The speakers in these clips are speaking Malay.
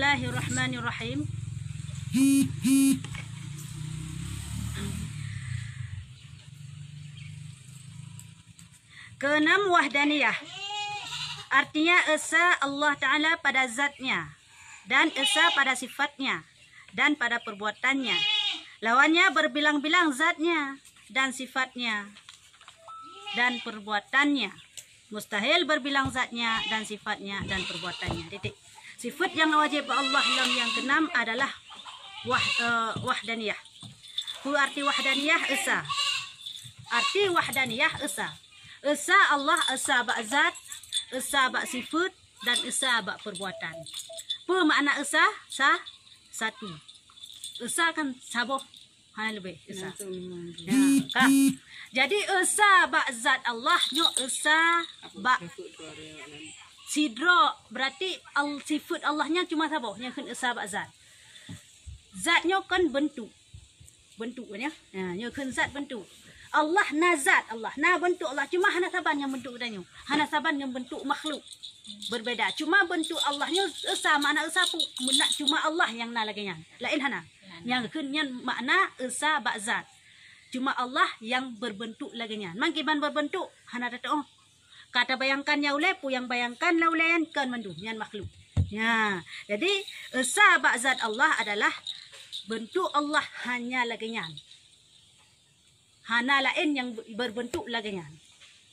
Bismillahirrahmanirrahim. Keenam, wahdaniyah. Artinya esa Allah Ta'ala pada zatnya, dan esa pada sifatnya, dan pada perbuatannya. Lawannya berbilang-bilang zatnya, dan sifatnya, dan perbuatannya. Mustahil berbilang zatnya, dan sifatnya, dan perbuatannya. Titik. Sifat yang wajib Allah yang keenam adalah wahdaniyah. Arti wahdaniyah esa. Arti wahdaniyah esa. Esa Allah, esa bak zat, esa bak sifat, dan esa bak perbuatan. Apa makna esa? Satu. Esa kan saboh. Hanya lebih esa. Ya, kak. Jadi esa bak zat Allah, nyo esa bak sidro, berarti sifat Allahnya cuma saboh yang kena esa bak zat. Zatnya kan bentuk. Bentuknya. Ya, nyo kan zat bentuk. Allah nazat Allah, nah bentuk Allah, cuma hana saban yang bentuk danyo, hana saban yang bentuk makhluk berbeda. Cuma bentuk Allahnya esa, makna esa pun cuma Allah yang na lagi yang lain hana. Yang kenyan makna esa bak zat. Cuma Allah yang berbentuk lagi nya. Mangkiban berbentuk hana data oh. Kata bayangkan ya ulai pu yang bayangkan la ulayan kan mandu nyan makhluk. Ya. Jadi esa bak zat Allah adalah bentuk Allah hanya lagi nya. Hana lain yang berbentuk lagi nya.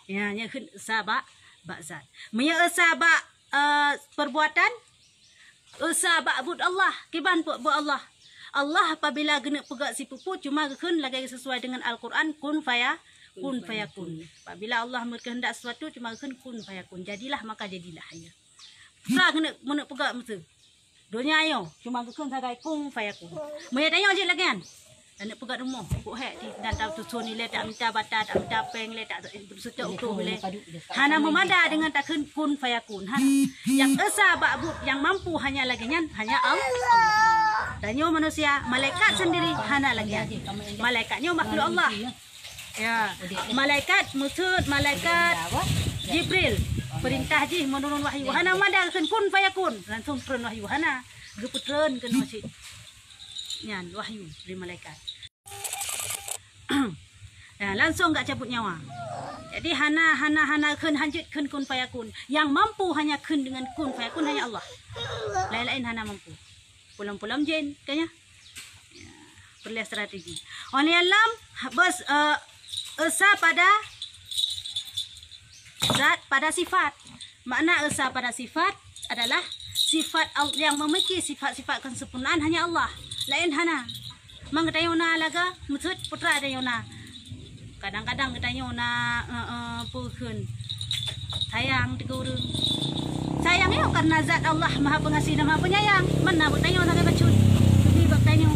Ya, yang esa bak zat. Maya esa bak perbuatan, esa bak bud Allah, kiban buat Allah. Allah apabila gena pegak si pupu cuma kun lagi sesuai dengan Al-Quran kun fayakun. Apabila Allah berkehendak sesuatu cuma kun fayakun. Jadilah maka jadilah ya. Pra kena mana pegak mesti. Dunia ayo cuma kun sagai kun fayakun. Maya tanya je lagi kan. Dan nak pegat rumah, puk hek di dan tahu susun ni le tak minta bata, tak minta peng le, tak bersucuk utuh le. Hana memada dengan tak kun fayakun. Yang esa bak bud yang mampu hanya lagi nyan hanya Allah. Danyo manusia, malaikat sendiri hana lagi. Malaikatnya makhluk Allah. Ya, malaikat maksud malaikat Jibril. Perintah ji menurun wahyu. Hana mada kun fayakun. Langsung turun wahyu hana. Geputreun ke masjid. Nyan wahyu dari malaikat. Ya, langsung gak cabut nyawa. Jadi hana kun hanjut kun fayakun. Yang mampu hanya kun dengan kun fayakun hanya Allah. Lain-lain hana mampu. Pulang-pulang jen kayaknya. Ya, perlu strategi. Oleh alam bos esa pada zat pada sifat. Makna esa pada sifat adalah sifat yang memiliki sifat-sifat kesempurnaan hanya Allah. Lain hana. Mang katayona laga mutut putra dayona. Kadang-kadang katayona pukun. Sayang digurung. Sayang yo karena zat Allah Maha Pengasih dan Maha Penyayang. Mana bertanya nak bacun. Ini bertanya.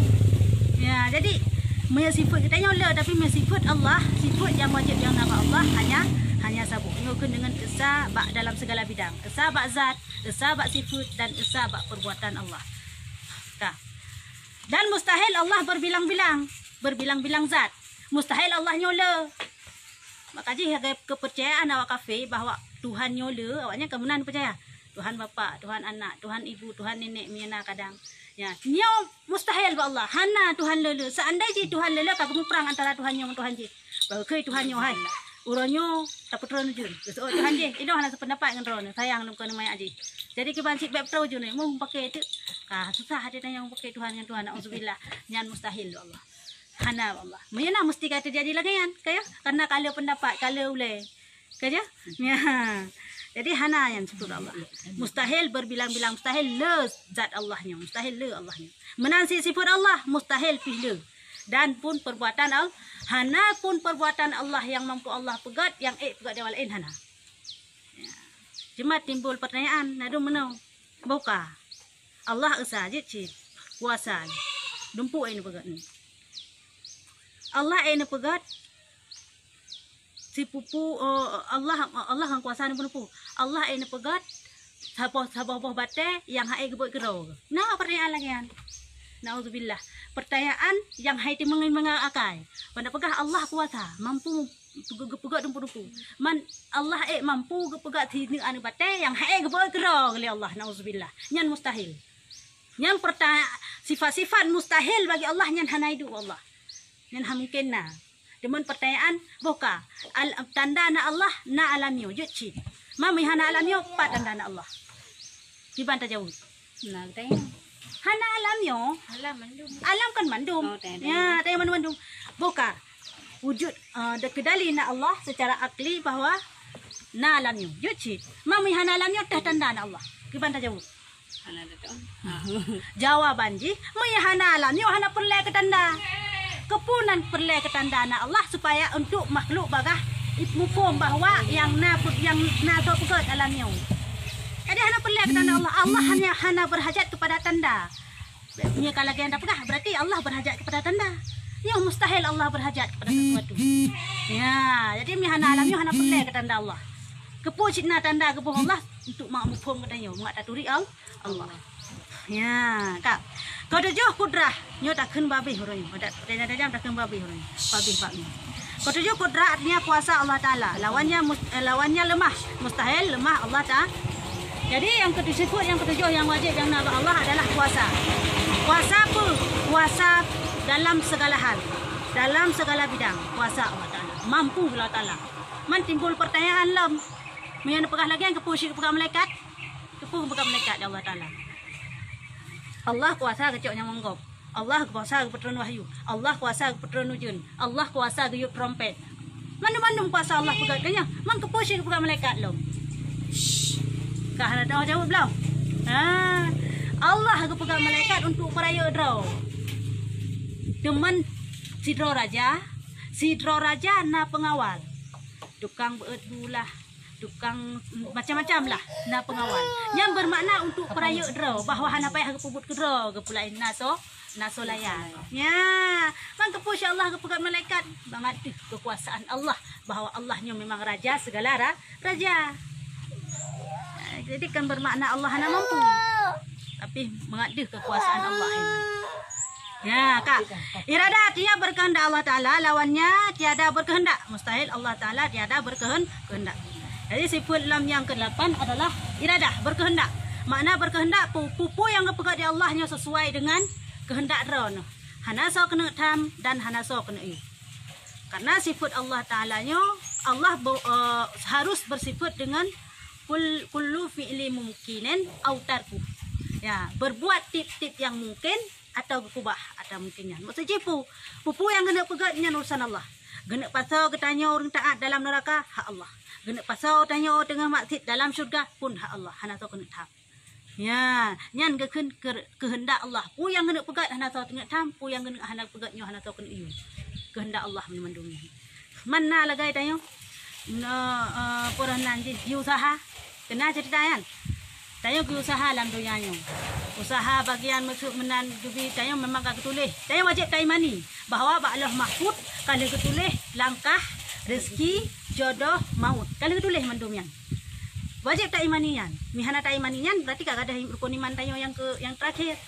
Ya, jadi punya sifat katanya le tapi punya sifat Allah, sifat yang wajib yang nama Allah hanya satu. Ngukun dengan esa bak dalam segala bidang. Esa bak zat, esa bak sifat dan esa bak perbuatan Allah. Kah. Dan mustahil Allah berbilang-bilang zat. Mustahil Allah nyola. Makanya kepercayaan awak kafir bahawa Tuhan nyola, awaknya kemudian percaya. Tuhan bapa, Tuhan anak, Tuhan ibu, Tuhan nenek miana kadang. Ya, nyo mustahil ba Allah. Hana Tuhan lele. Seandainya Tuhan lele kagum perang antara Tuhan nyo dan Tuhan ji. Bahawa Tuhan nyo hai. Uronyo tak petron jun. So Tuhan ji, itu hana sependapat dengan ron. Sayang nuk kena mai aji. Jadi ke bancik bab petron jun ni, mau pakai itu. Kah susah ada yang pakai Tuhan dengan Tuhan. Auzubillah. Nyan mustahil Allah. Hana Allah. Mena mesti kata jadi lagi kan? Kaya karena kalau pendapat, kalau ulai. Kaya? Ya. Jadi hana yang sebut Allah. Mustahil berbilang-bilang, mustahil le zat Allahnya, mustahil le Allahnya. Menansi sifat Allah, mustahil pilih. Dan pun perbuatan Allah, hana pun perbuatan Allah yang mampu Allah pegat, yang pegat dia walain hana. Ya. Cuma timbul pertanyaan, nadu menau, buka. Allah esa jit kuasa. Dumpu ini pegat ni. Allah ini pegat. Si pupu Allah yang kuasa ni pupu. Allah ini pegat. Sabah bate yang hai gebut gerau. Nah pertanyaan lagi kan. Nauzubillah. Pertanyaan yang hai timeng mengakai. Pada pegah Allah kuasa, mampu pegat dumpu. Man Allah mampu pegat sini anu bate yang hai gebut gerau oleh Allah. Nauzubillah. Nyan mustahil. Yang pertama sifat-sifat mustahil bagi Allah yang hana hidup Allah. Yang mungkin na. Demun pertanyaan boka tanda na Allah na alamio jutci. Mami hana alamio pat tanda na Allah. Di banta jauh. Nah, tanya. Hana alamio. Alam kan mandum. Ya, tanya mandum. Boka wujud kedali na Allah secara akli bahwa na alamio jutci. Mami hana alamio tah tanda na Allah. Di banta jauh. Jawaban ji hana alamio hana perle ke tanda. Kepunan perle ke tanda na Allah supaya untuk makhluk bagah mufhum bahwa yang na to pegat alamnya. Jadi hana perle ke tanda Allah. Allah hanya berhajat kepada tanda. Nya kalau dia anda pegah berarti Allah berhajat kepada tanda. Ya mustahil Allah berhajat kepada sesuatu. Ya, jadi hana alamnya hana perle ke tanda Allah. Kepu cina tanda kepu Allah untuk mufhum katanya, mak taturi Allah. Ya, kak. Kau tujuh kudrah, nyo takkan babi hurun. Ada jam takkan babi hurun. Babi. Kau tujuh kudrah artinya kuasa Allah Taala. Lawannya lemah, mustahil lemah Allah Taala. Jadi yang ketujuh yang wajib yang nama Allah adalah kuasa. Kuasa apa? Kuasa dalam segala hal, dalam segala bidang. Kuasa Allah Taala. Mampu Allah Taala. Man timbul pertanyaan lam. Menyana pegah lagi yang kepusi pegah malaikat. Kepuh pegah malaikat Allah Taala. Allah kuasa kecok yang menggop. Allah kuasa ke petron wahyu. Allah kuasa ke petron ujun. Allah kuasa ke yuk trompet. Mana-mana kuasa Allah pegatnya. Man kepusi ke pegat malaikat lo. Kah ada tahu jawab belum? Allah ke pegat malaikat untuk peraya draw. Teman sidro raja na pengawal. Tukang bedulah. Tukang macam-macam lah na pengawal yang bermakna untuk peraya draw bahwa hana payah ke pubut ke draw ke pulain naso layan ya man ke pusya Allah ke pegat malaikat bangat kekuasaan Allah bahwa Allahnya memang raja segala raja. Jadi kan bermakna Allah hana mampu tapi mengadih kekuasaan Allah ini. Ya kak, iradat dia berkehendak Allah Taala, lawannya tiada berkehendak. Mustahil Allah Taala tiada berkehendak. Jadi sifat lam yang ke-8 adalah iradah, berkehendak. Makna berkehendak pupu yang kepegat di Allahnya sesuai dengan kehendak rono. Hana so kena tam dan hana so kena i. Karena sifat Allah Ta'alanya Allah harus bersifat dengan kullu fi'li mumkinin au tarku. Ya, berbuat tip-tip yang mungkin atau kubah atau mungkinnya. Maksudnya pupu yang kena pegatnya urusan Allah. Kena pasal ketanya orang taat dalam neraka hak Allah. Kena pasal tanya orang tengah maksiat dalam syurga pun hak Allah. Hana tahu kena tam. Ya, nyan kehendak Allah. Pu yang kena pegat hana tahu tengah tam, pu yang kena hana pegatnya hana tahu kena iu. Kehendak Allah memandungnya. Mana lagi tanya? Orang nanti usaha. Kena ceritakan. Tanya ke usaha dalam dunianya. Usaha bagian masuk menan dubi tanya memang kak tulis. Tanya wajib taimani bahwa Allah mahfud kalau ketulis langkah rezeki jodoh maut. Kalau ketulis mandumian. Wajib taimanian. Mihana taimanian berarti kak ada rukun iman tanya yang terakhir.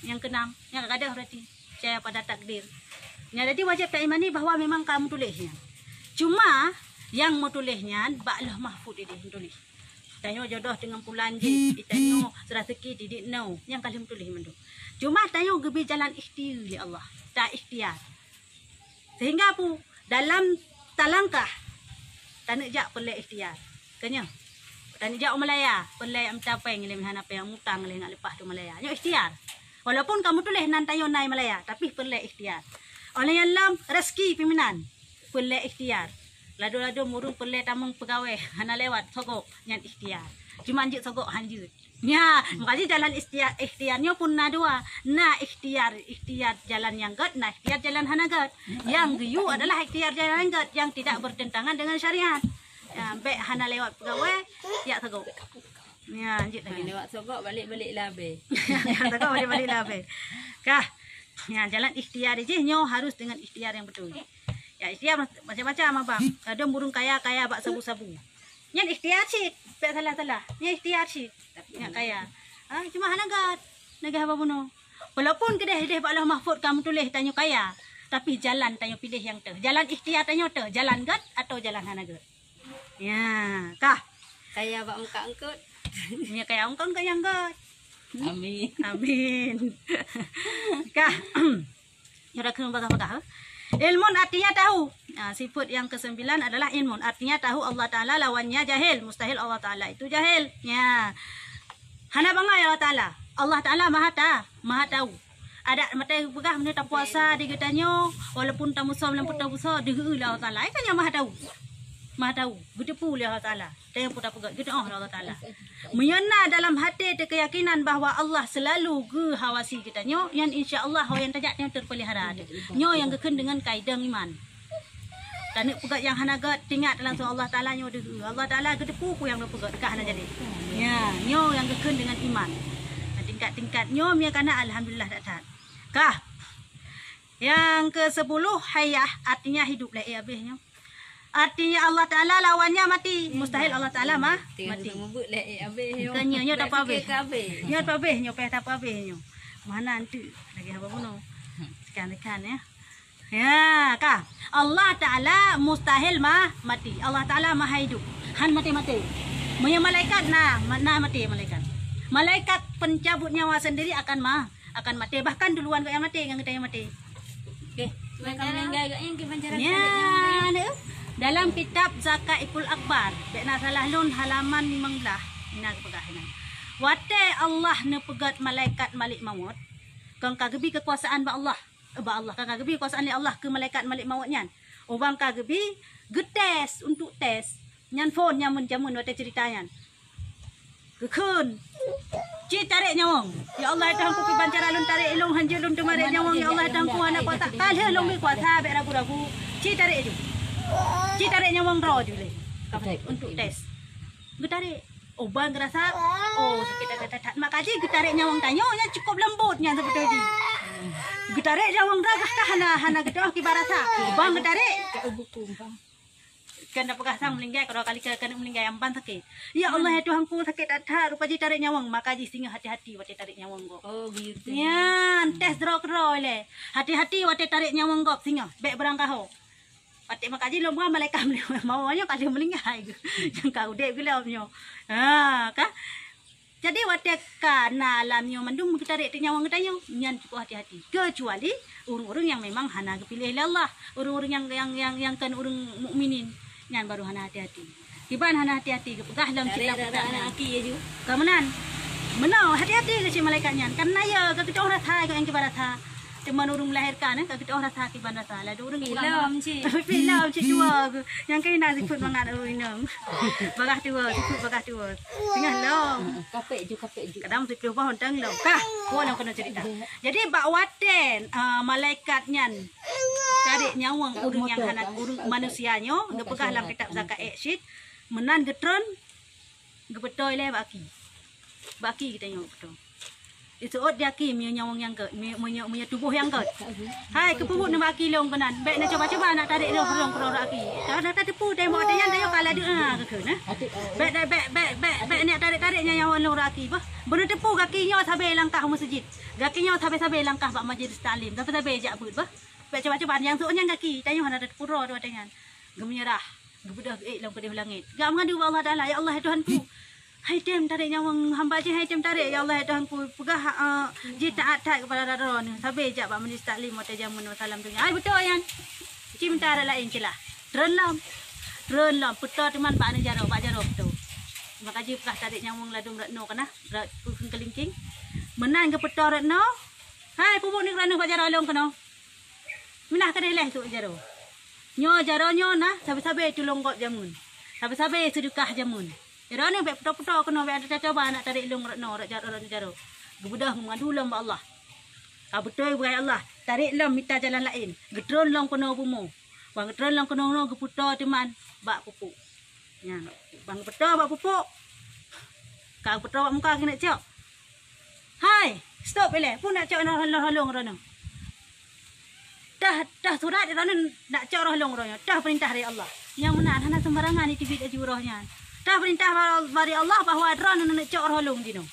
Yang keenam, yang kak ada berarti percaya pada takdir. Ya, jadi wajib taimani bahwa memang kamu tulisnya. Cuma yang mau tulisnya Allah mahfud ini tulis. Tanya jodoh dengan pulan je, tanya rezeki didik no, yang kalian tulis mendu. Cuma tanya gebi jalan ikhtiar ya Allah, tak ikhtiar. Sehingga pu dalam talangkah tanah jak perle ikhtiar. Kanya. Tanah jak Malaya, perle mencapai ngilem hana apa yang mutang ngilem nak lepas tu Malaya. Nyo ikhtiar. Walaupun kamu tulis nan tanya nai Malaya, tapi perle ikhtiar. Oleh yang lam rezeki pimpinan, perle ikhtiar. Lado-lado murung perle tamung pegawai hana lewat sogok nyan ikhtiar. Cuma anjut sogok hanjut. Ya, makanya jalan ikhtiarnya pun na dua. Na ikhtiar jalan yang gad, na ikhtiar jalan hana gad. Yang giyu adalah ikhtiar jalan gad yang tidak bertentangan dengan syariat. Ya, baik hana lewat pegawai, ya sogok. Ya, anjut lagi lewat sogok balik-balik labe. Ya, sogok balik-balik labe. Kah. Ya, jalan ikhtiar aja nyo harus dengan ikhtiar yang betul. Ya ikhtiar macam-macam abang. Ada burung kaya bak sabu-sabu. Yang ikhtiar sih, tak salah. Yang ikhtiar sih, yang kaya. Cuma hana gad, negah apa bunuh. Walaupun kedeh bak Allah mahfud kamu tulis tanya kaya, tapi jalan tanya pilih yang tu. Jalan ikhtiar tanya tu, jalan gad atau jalan hana gad. Ya, kah? Kaya bak muka angkut. Ya kaya angkut yang gad. Amin. Amin. Kah. Yura kun bagah-bagah. Ilmun artinya tahu. Sifat yang ke-9 adalah ilmun. Artinya tahu Allah Ta'ala, lawannya jahil. Mustahil Allah Ta'ala itu jahil. Ya. Hana bangai Allah Ta'ala. Allah Ta'ala maha tahu. Ada mata pegah mana tak puasa di getanyo walaupun tamu som lampu tahu so dehu Allah Ta'ala. Ikannya maha tahu. Maha tahu. Bedepu Allah Ta'ala. Dia pun tak pegah. Gitu Allah Ta'ala. Menyana dalam hati ada keyakinan bahawa Allah selalu hawasi kita nyo yang insya-Allah yang tajak yang terpelihara. Nyo yang keken dengan kaedah iman. Dan pegat yang hanagat tingat langsung Allah Taala nyo dehu. Allah Taala gedepu ku yang pegat dekat hana jadi. Ya, nyo yang keken dengan iman. Tingkat-tingkat nyo mia kana alhamdulillah dak. Kah. Yang ke-10 hayah artinya hidup lah habis nyo. Artinya Allah Ta'ala lawannya mati. Mustahil Allah Ta'ala mati. Membut lah habis yo. Tanya tak apa habis. Habis. Nyo tak habis nyo tak apa habis nyo. Mana nanti lagi apa pun. Tekan-tekan ya. Ya, kah? Allah Ta'ala mustahil mati. Allah Ta'ala maha hidup. Han mati-mati. Punya malaikat mati malaikat. Malaikat pencabut nyawa sendiri akan mati. Bahkan duluan kau yang mati yang kita yang mati. Okey. Ya, dalam kitab Zakaikul Akbar, bekna salah lun halaman 15. Ina kepegahinan. Wate Allah ne pegat malaikat malik maut. Kang kagebi kekuasaan Allah. Kang kagebi kekuasaan Allah ke malaikat malik maut nyan. Orang kagebi getes untuk tes. Nyan phone nyan menjamun wate ceritayan. Gekun. Ci tarik nyawang. Ya Allah tangku pi bancara lun tarik ilung hanjulun tumarik nyawang ya Allah tangku anak kota kalhe long bi kuasa be ragu-ragu. Ci tarik ju. Ci tarik nyawang ro ju le. Untuk tes. Getarik. Bang rasa sakit ada makaji getarik nyawang tanyo nya cukup lembutnya seperti ini. Getarik nyawang ragah kah hana gedoh ki barasa. Bang getarik. Kena pegasang melinggai kalau kali kena melinggai amban sakit. Ya Allah ya Tuhanku sakit ada rupa ji tarik nyawang maka ji singa hati-hati wate tarik nyawang go. Oh gitu. Ya, tes drok le. Hati-hati wate tarik nyawang go singa. Bek berangkaho. Wate maka ji lomba malaikat maunya kali melinggai. Yang kau dek gila nyo. Kah? Jadi wate kana alamnya mendung kita tarik nyawang getanyo nyan cukup hati-hati. Kecuali urung-urung yang memang hana kepilih Allah. Urung-urung yang kan urung mukminin. Nyan baru hana hati-hati. Tiban hana hati-hati kepegah dalam kitab anak aki ya ju. Kemenan. Menau hati-hati ke si malaikat nyan. Karena ya kita orang rasa yang kibarat ha. Teman urung melahirkan kita orang rasa kibarat ha. Lah urung Film ci. Film ci dua. Yang kena sifat mangat urung inang. Bagah tua, sifat bagah tua. Tengah long. Kapek ju. Kadang sifat pohon tang long. Kah? Kau yang kena cerita. Jadi bak waten malaikat nyan tarik nyawang urung yang hanak urung manusianya ngepegah dalam kitab zakat eksid menan getron ngepetoy le baki kita nyawang betul itu dia ki nyawang yang ke punya tubuh yang ke hai kepubut nak baki long kenan baik nak coba nak tarik long kerong aki tak tipu tembok dia yang dia kala dia ke nah baik nak tarik nyawang long aki bah benar tipu kakinya sampai langkah masjid kakinya sampai langkah pak majlis taklim sampai jak but bah coba-coba yang suanya kaki tanya mana ada pura tu dengan gemenyerah gebedah long kedih langit gak mengadu Allah Taala ya Allah Tuhanku hai tem tarik nyawang hamba je hai tem tarik ya Allah Tuhanku pegah je taat kepada rara ni sampai jak pak majlis taklim mata jamun salam tu ai betul yan cinta lain celah renlam putar teman pak ni jaro betul maka je pegah tarik nyawang ladung retno kana pun kelingking menan ke putar retno hai pupuk ni kerana pak jaro long kana minah kadeh leh tu jaro. Nyo jaro nyo nah sabe-sabe tulung kok jamun. Sabe-sabe sedekah jamun. Jaro ni bek puto-puto kena bek ada coba nak tarik long no jaro. Gebedah mengadu lam Allah. Ka betul buai Allah. Tarik lam minta jalan lain. Gedron long kena bumo. Bang gedron long kena no geputo teman bak pupuk. Ya, bang puto bak pupuk. Ka puto bak muka kena cok. Hai, stop ele. Pun nak cok halong rono. Dah surat dia nak cak roh long rohnya. Dah perintah dari Allah. Yang mana hana sembarangan di TV rohnya. Dah perintah dari Allah bahawa drone nak cak roh long dino.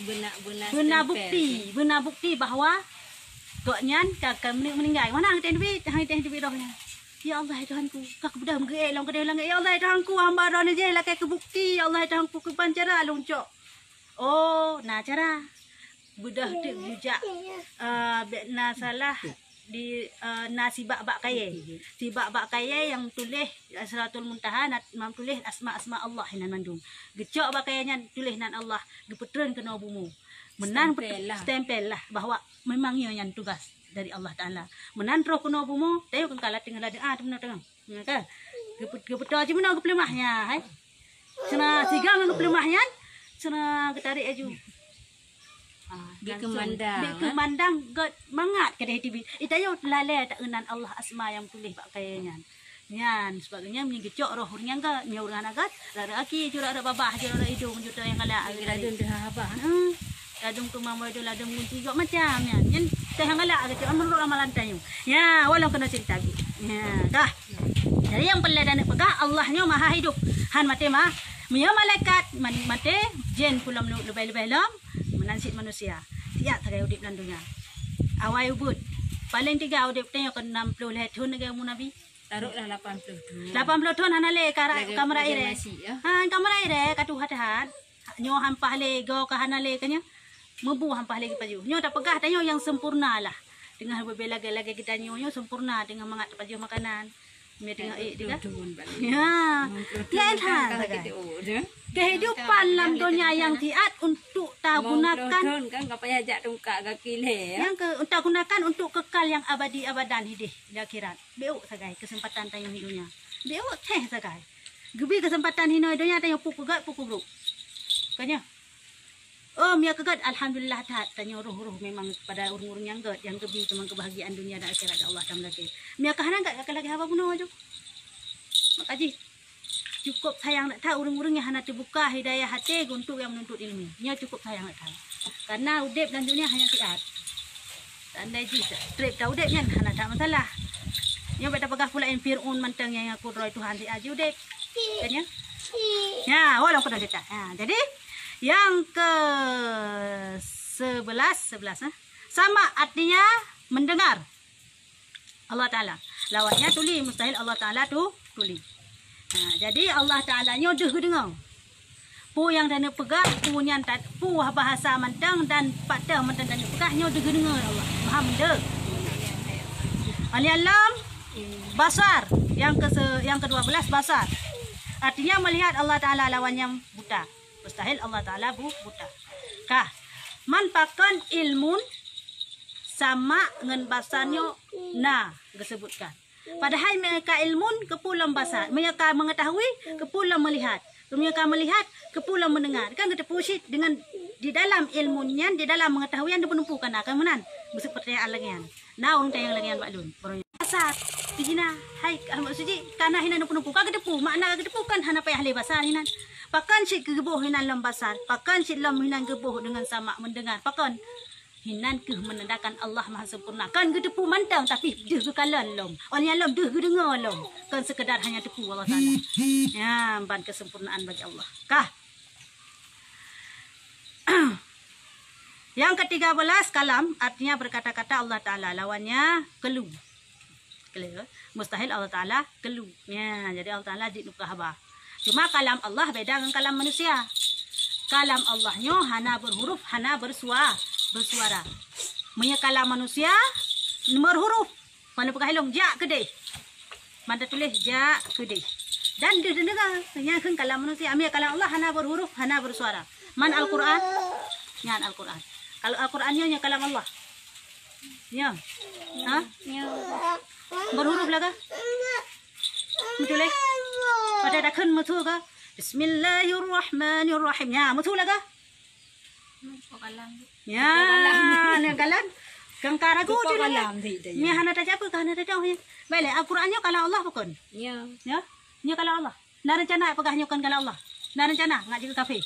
Benar bukti bahawa koknyan kakak meninggal. Mana hang TV rohnya. Ya Allah Tuhanku, kak bedah menggeek long kedai langit. Ya Allah Tuhanku, hamba roh ni je lah kebukti. Ya Allah Tuhanku kepancara long cak. Oh, nah cara budah tu juga na salah di nasi bak kaya. Si bak kaya yang tulis Siratul Muntaha mam tulis asma Allah hinan mandung. Gecok bak kayanya tulis nan Allah, gepetreun ke bumu. Menan stempel lah bahwa memang yang tugas dari Allah Taala. Menan roh ke bumu, tayo kan kala tinggal ada benar tengah. Ya kan? Gepetro aja menang ke pelemahnya, hai. Cina sigang ke pelemahnya, cina ketarik aju. Di kemandang god mangat ke TV. Itayo lale tak enan Allah asma yang tulis bak kayanya. Nyan sebagainya menggecok roh urang ka nya urang agat lara aki jura ada babah jura ada hidung juta yang ala Ladung dah abah. Ladung tu mama do ladung munci juga macam nyan teh ala agak menurut amalan tayo. Ya walau kena cerita gitu. Ya dah. Jadi yang pelada nak pegah Allahnya maha hidup. Han mate mah Mia malaikat mate jen pulam lebay-lebay lam menansit manusia. Tiap tagai udip dalam dunia. Awai ubud. Paling 3 udip tanya ke 60 tahun negara mu Nabi. Taruhlah 80 tahun. 80 tahun hanale kamera ire. Ya. Ha kamera ire katu hatahan. Nyo hampah le go ka hanale kanya. Mebu hampah lagi paju. Nyo tak pegah tanya yang sempurna lah. Dengan berbela-bela kita nyo sempurna dengan mangat paju makanan. Mia tengok dia. Ya. Lain hal. Kehidupan dalam dunia yang tiat untuk tak gunakan kan enggak payah ajak tungkak kaki le ya. Yang untuk gunakan untuk kekal yang abadi abadan hidup di akhirat. Beuk sagai kesempatan tayang hidupnya. Beuk teh sagai. Gebi kesempatan hidupnya tayang pukul gat pukul bro. Kanya. Oh, mia kegat alhamdulillah tat tanya roh-roh memang pada urung-urung yang gat yang gebi teman kebahagiaan dunia dan akhirat Allah Taala ke. Mia kahana enggak lagi apa pun aja. Makaji cukup sayang nak tahu urung-urung yang hana terbuka hidayah hati untuk yang menuntut ilmu. Nya cukup sayang nak tahu. Karena udip dan dunia hanya siat. Tandai ji trip tahu udipnya hana tak masalah. Nya beta pegah pula Fir'aun mantang yang aku roy Tuhan si aji udip. Kan ya? Ya, walau kena cerita. Ha, jadi yang ke 11 sama artinya mendengar Allah Ta'ala. Lawannya tuli, mustahil Allah Ta'ala tu tuli. Nah, jadi Allah Ta'ala nyodoh dengar. Pu yang dana pegah, pu yang pu bahasa mantang dan patah mantang dana pegah nyodoh dengar Allah. Faham dah? Al-Alam basar yang ke-12 basar. Artinya melihat Allah Ta'ala lawannya buta. Mustahil Allah Ta'ala buta. Kah, manfaatkan ilmun sama dengan basarnya na disebutkan. Padahal mereka ilmun kepulang basar. Mereka mengetahui kepulang melihat. Mereka melihat kepulang mendengar. Kan kita pusit dengan di dalam ilmunya, di dalam mengetahuian dia penumpukan akan menan. Mesti percayaan lagi kan. Nah, orang tayang lagi baklun. Basar. Pijina, hai maksudnya tanah hinan penumpu. Kagak depu, makna kagak depu kan hana payah le basar hinan. Pakan si kegeboh hinan lam basar, pakan si lam hinan geboh dengan sama mendengar. Pakan hinan ke menandakan Allah Maha Sempurna. Kan gedepu mantang tapi deh kekalan lom. Orang lam deh dengar lom. Kan sekedar hanya depu Allah Taala. Ya, ban kesempurnaan bagi Allah. Kah? Yang ke-13 kalam artinya berkata-kata Allah Taala, lawannya kelu. Mustahil Allah Ta'ala kelu. Ya, jadi Allah Ta'ala jidnukah abah. Cuma kalam Allah beda dengan kalam manusia. Kalam Allahnya hana berhuruf, hana bersuara. Punya kalam manusia berhuruf. Mana pakai hilong ja kedai. Mana tulis ja kedai. Dan dia dengar yang kalam manusia. Ambil kalam Allah hana berhuruf, hana bersuara. Man Al-Quran? Nyan Al-Quran. Kalau Al-Qurannya nya kalam Allah. Ya. Ha? Berhuruf lah kah? Betul eh? Pada dah kan betul kah? Bismillahirrahmanirrahim. Ya, betul lah kah? Ya, ni kalam. Kangkara ku tu lah. Ni hana tak apa kah? Hana tak tahu ya. Baiklah, Al-Qurannya kalau Allah bukan? Ya. Ya, ni kalau Allah. Nak rencana pegahnya kan kalau Allah. Nak rencana ngak juga kafe.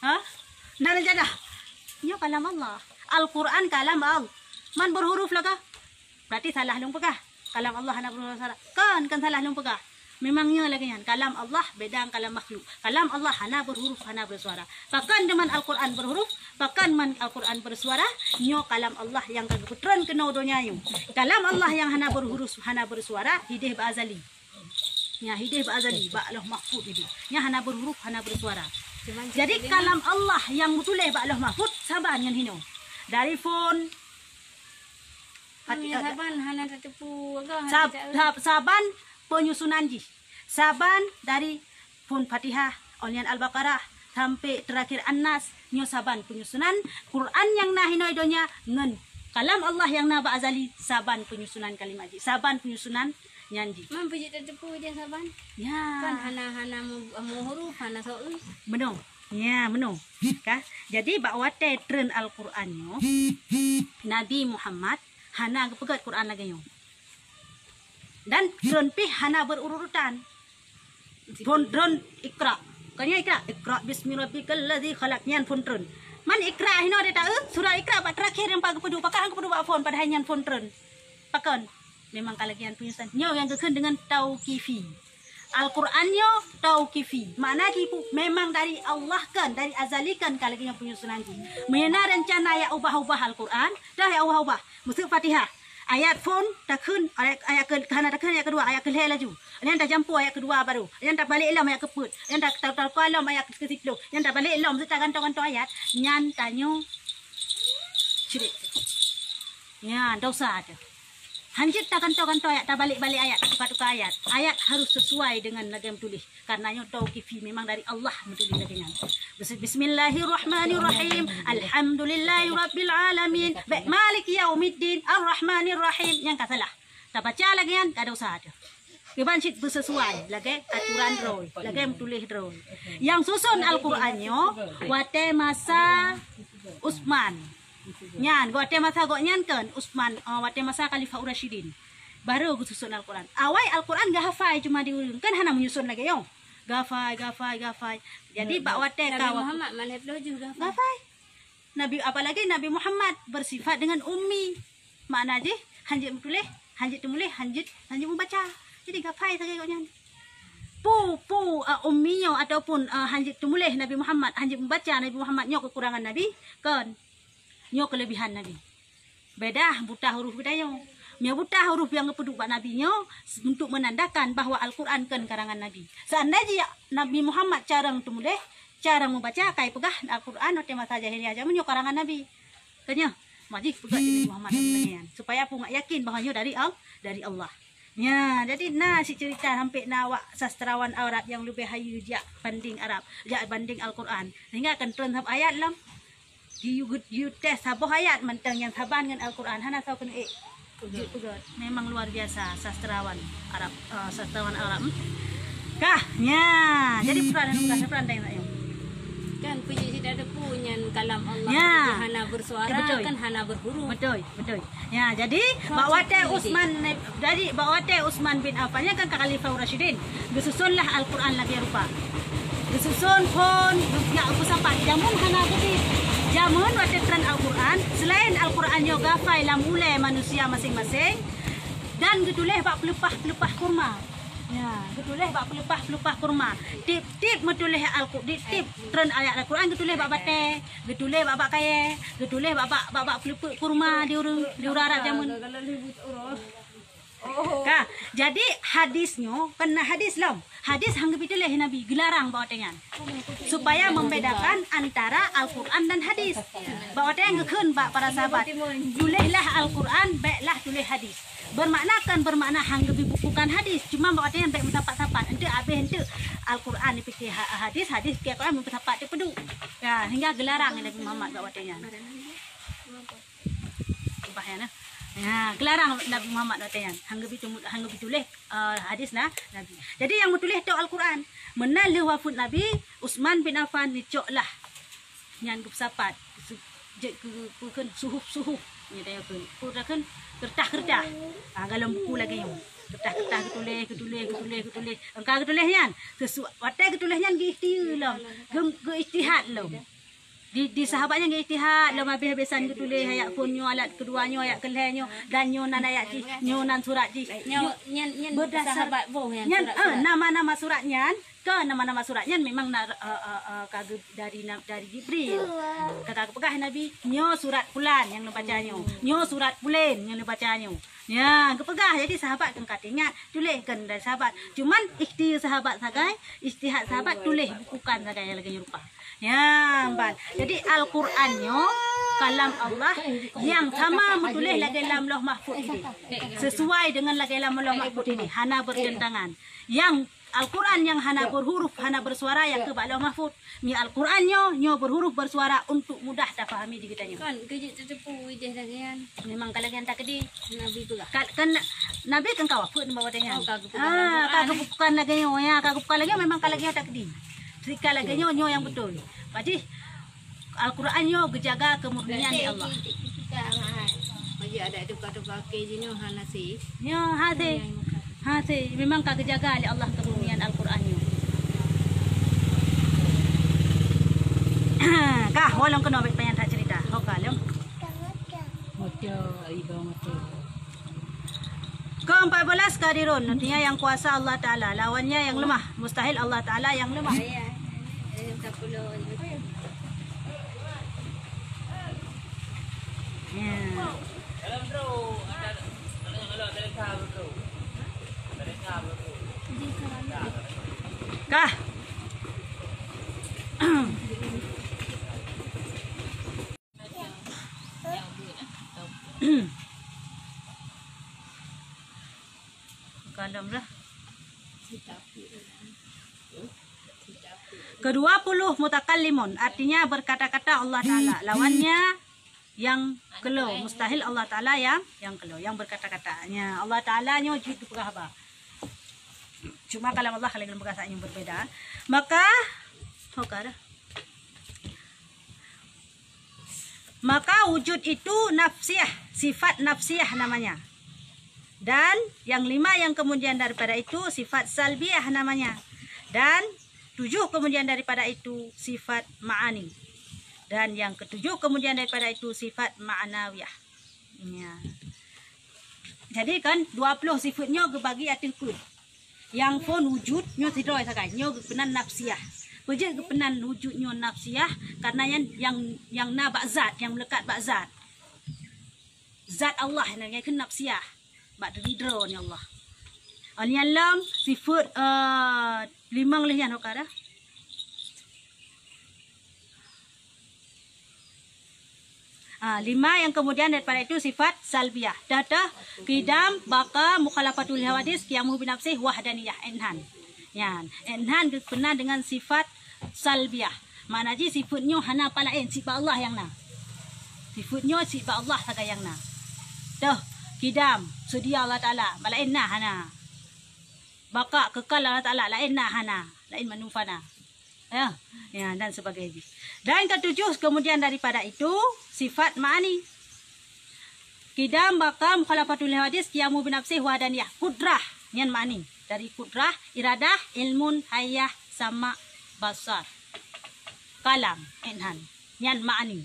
Ha? Nak rencana? Ni kalam Allah. Al-Quran kalam Allah. Man berhuruf lah kah? Berarti salah lung pegah. Kalam Allah hana berhuruf salah. Kan salah lung pegah. Memangnya lagi kan. Kalam Allah beda dengan kalam makhluk. Kalam Allah hana berhuruf, hana bersuara. Bahkan dengan Al-Quran berhuruf, bahkan man Al-Quran bersuara, nyo kalam Allah yang kegutran kena dunia yu. Kalam Allah yang hana berhuruf, hana bersuara, hidih ba'azali. Ya, hidih ba'azali, ba'aloh mahfud hidih. Nya hana berhuruf, hana bersuara. Jadi kalam Allah yang tulis bak Allah mahfud saban ngan hino. Dari phone saban hana tepu saban penyusunan ji. Saban dari phone Fatihah, Olian Al-Baqarah sampai terakhir An-Nas nyo saban penyusunan Quran yang nah hino idonya ngen kalam Allah yang nah ba azali saban penyusunan kalimat ji. Saban penyusunan nyanji. Mam puji tepu dia saban. Ya. Kan hana mu huruf hana soul. Benar. Ya, benar. Kah? Jadi bawa tren Al-Qur'annya Nabi Muhammad hana pegat Quran lagi yo. Dan tren pi hana berurutan. Dron Iqra. Kanya Iqra bismillahirrahmanirrahim khalaq nyan pun tren. Man Iqra hino de ta surah Iqra pak terakhir yang pak kepedu pakang kepedu pak phone pada nyan pun tren. Pakon. Memang kalagian penyusunan. Nyo yang keken dengan tauqifi. Al-Qur'annya tauqifi. Makna kipu memang dari Allah kan, dari azali kan kalagian penyusunan ki. Mena rencana ya ubah-ubah Al-Qur'an, dah ya ubah-ubah. Musuh Fatihah. Ayat phone takun ayat ke kana takun ayat kedua ayat ke laju. Yang tak jampu ayat kedua baru. Yang tak balik ilam ayat keput. Yang tak talam ayat ke-10. Yang tak balik ilam serta kantong-kantong ayat nyan tanyo syirik. Ya, dosa ada. Hanjit tak kantong-kantong ayat, tak balik-balik ayat, tak tukar-tukar ayat. Ayat harus sesuai dengan lagi yang tulis. Karenanya tauqifi memang dari Allah menulis laginya. Bismillahirrahmanirrahim. Alhamdulillahirabbil alamin. Malik yaumiddin arrahmanir rahim. Yang katalah. Tak baca lagi yang tak ada usaha ada. Kebancit bersesuai lagi aturan roy, lagi yang tulis roy. Yang susun Al-Qur'annya wate masa Utsman. Nyan, wate masa go nyan kan Utsman, wate masa Khalifah Rasyidin. Baru susun Al-Qur'an. Awal Al-Qur'an gak hafal cuma diulang. Kan hana menyusun lagi yo. Gafai. Jadi bak wate Nabi ka Muhammad malih juga gafai. Nabi apalagi Nabi Muhammad bersifat dengan ummi. Makna je hanjit tulis, hanjit tulis, hanjit membaca. Jadi gafai saja kau nyan. Umminya ataupun hanjit tulis Nabi Muhammad, hanjit membaca Nabi Muhammad nyo kekurangan Nabi kan. Nyo kelebihan Nabi. Beda buta huruf bedayo. Nyo buta huruf yang kepeduk bak Nabi nyo untuk menandakan bahwa Al-Qur'an kan karangan Nabi. Seandainya Nabi Muhammad carang tulis, cara membaca kai pegah Al-Qur'an ote masa jahiliyah zaman nyo karangan Nabi. Tanya, majik pegah Nabi Muhammad supaya aku ngak yakin bahwa nyo dari Allah. Ya, jadi si cerita sampai nawak sastrawan Arab yang lebih hayu jak banding Arab, jak banding Al-Qur'an. Sehingga akan turun sab ayat lam. You test sabuh ayat mentang yang saban dengan Al-Qur'an hana tahu kena memang luar biasa sastrawan Arab, Kah, ya. Jadi peran yang ayo. Kan puji tidak ada punya kalam Allah Ya. hana bersuara Betul. kan hana berhuruf. Betul. Ya, jadi bawate Utsman bin Affan kan Khalifah Rasyidin. Disusunlah Al-Qur'an lagi rupa. Disusun pun ya aku sampai jamun hana gede. Jamun wate tren Al-Qur'an, selain Al-Qur'an yo gafai lam ule manusia masing-masing dan geduleh bak pelepah kurma. Ya, geduleh bak pelepah kurma. Tip metuleh Al-Qur'an, tip tren ayat Al-Qur'an geduleh bak bate, geduleh bak kaya, geduleh bak pelepah kurma di urara jamun. Kah, jadi hadisnya kena hadis lam. Hadis hanggap itu leh Nabi gelarang bawa tengan. Supaya membedakan antara Al-Qur'an dan hadis. Bawa tengan gekun para sahabat. Tulihlah Al-Qur'an, baiklah tulih hadis. Bermakna hanggap bukan hadis, cuma bawa tengan baik mensapat-sapat. Ente habis ente Al-Qur'an dipikir hadis fikir Quran mensapat dia pedu. Ya, hingga gelarang Nabi Muhammad bawa tengan. Bahaya nah. Ya, gelarang Nabi Muhammad katanya. Hanggap ditulis hadis nah Nabi. Jadi yang menulis tu Al-Quran. Menal wafat Nabi Utsman bin Affan dicoklah. Yang kesapat. Suhuf. Ni dia pun. Kan kertas. Dalam buku lagi yang. Kertas ketulis. Engkau ketulis nyan. Watai ketulis nyan ke ikhtiar lah. Ke istihad lah. di sahabatnya ngai ijtihad lama habis-habisan ke tulis ayat punyo alat keduanya ayat kelahnya dan nyonan ayat di nyonan surat di nyan berdasar sahabat boh yang nyan surat-surat. nama-nama suratnya ke nama-nama suratnya memang kagak dari Jibril kagak pegah Nabi nyo surat fulan yang dibacanya nyo surat pulen yang dibacanya ya kepegah jadi sahabat kan katanya tuliskan dari sahabat cuman ijtihad sahabat tulis bukukan saja lagi rupa ya mbak jadi Al-Qur'annya kalam Allah yang sama menulis lagi dalam Lauh Mahfuz ini sesuai dengan lagi dalam Lauh Mahfuz ini hana bertentangan yang Al-Quran yang hana berhuruf hana bersuara yang ke Lauh Mahfuz mi Al-Qurannya nyo berhuruf bersuara untuk mudah dipahami di kitanya Kan kejut tetepu ijeh lagian. memang kalagian tak kedi Nabi tu lah. kan Nabi kan kawafut bawa dengan Oh, kagak bukan lagi nyo ya kagak bukan lagi memang kalagian tak kedi jika lagi nyo yang betul jadi Al-Quran nyo gejaga kemurnian di Allah Bagi ada tukar-tukar ke sini hana sih. nyo hati memang kagak jaga oleh Allah kemurnian Al-Quran nyo kah walang kena baik penyan tak cerita hokalong ke-14 kadirun nantinya yang kuasa Allah Ta'ala lawannya yang lemah mustahil Allah Ta'ala yang lemah Saya tak perlu. ya. Kah kalam lah ke-20 mutakallimun artinya berkata-kata Allah Ta'ala lawannya yang kelo mustahil Allah Ta'ala yang kelo yang berkata-katanya Allah Ta'ala nyo jitu pegahaba cuma kalam Allah kalau perkataan yang berbeda maka wujud itu nafsiyah sifat nafsiyah namanya dan yang 5 yang kemudian daripada itu sifat salbiyah namanya dan 7 kemudian daripada itu sifat ma'ani dan yang ke-7 kemudian daripada itu sifat ma'nawiyah ya. Jadi kan 20 sifatnya kebagi atilku yang pun wujudnya tidak sakai nyo kepenan nafsiyah beje kepenan wujudnya nafsiyah karena yang na zat yang melekat zat Allah yang kan nafsiyah bak dridro ni Allah alam sifat 5 leh okara 5 yang kemudian daripada itu sifat salbiyah dadah qidam baqa mukhalafatul hawadis qiyamu bi nafsih wahdaniyah enhan yan enhan berkenaan dengan sifat salbiyah mana ji sifatnya hana palain sifat Allah yang na sifatnya sifat Allah saja yang na dah qidam sedia Allah Taala malain na hana baqa kekal Allah Taala lain na hana lain manufana ya dan sebagainya. Dan ke-7 kemudian daripada itu sifat ma'ani. Qidam baqa mukhalafatul hawadis qiyamu bi nafsih wahdaniyah kudrah yan ma'ani. Dari kudrah iradah ilmun hayah sama basar. Kalam enhan yan ma'ani.